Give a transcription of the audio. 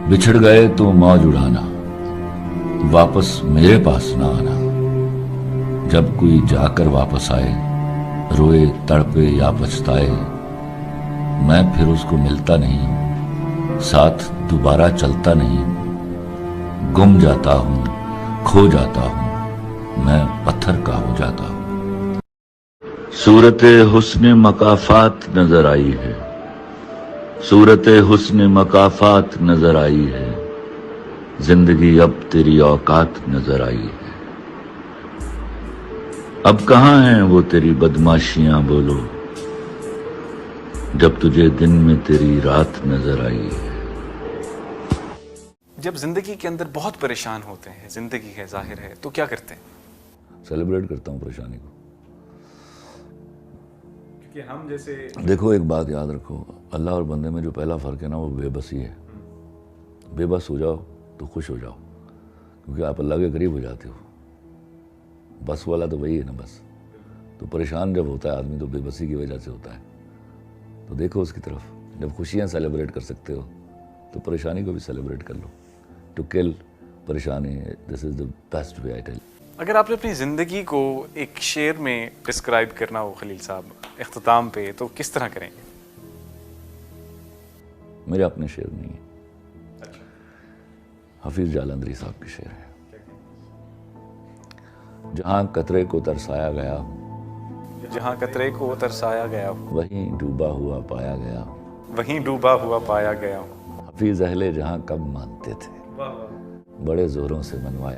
बिछड़ गए तो मौज उड़ाना, वापस मेरे पास ना आना। जब कोई जाकर वापस आए, रोए तड़पे या पछताए, मैं फिर उसको मिलता नहीं, साथ दोबारा चलता नहीं। गुम जाता हूँ, खो जाता हूँ, मैं पत्थर का हो जाता हूँ। सूरत हुस्न मकाफात नजर आई है, सूरत हुस्न मकाफात नजर आई है, जिंदगी अब तेरी औकात नजर आई है। अब कहाँ हैं वो तेरी बदमाशियां बोलो, जब तुझे दिन में तेरी रात नजर आई है। जब जिंदगी के अंदर बहुत परेशान होते हैं, जिंदगी है जाहिर है, तो क्या करते हैं? सेलिब्रेट करता हूँ परेशानी को। कि हम जैसे देखो एक बात याद रखो, अल्लाह और बंदे में जो पहला फ़र्क है ना, वो बेबसी है। बेबस हो जाओ तो खुश हो जाओ, क्योंकि आप अल्लाह के करीब हो जाते हो। बस वाला तो वही है ना बस। तो परेशान जब होता है आदमी तो बेबसी की वजह से होता है। तो देखो उसकी तरफ, जब खुशियाँ सेलिब्रेट कर सकते हो तो परेशानी को भी सेलिब्रेट कर लो। टू किल परेशानी, this is the best way I tell. अगर आपने अपनी ज़िंदगी को एक शेर में डिस्क्राइब करना हो खलील साहब इख्तिताम पे, तो किस तरह करेंगे? मेरे अपने शेर नहीं है, हफीज़ जालंधरी साहब के शेर है। जहाँ कतरे को तरसाया गया, जहाँ कतरे को तरसाया गया, वहीं डूबा हुआ पाया गया। वहीं डूबा हुआ पाया गया। हफीज़ अहले जहाँ कब मानते थे, बड़े ज़ोरों से मनवाया।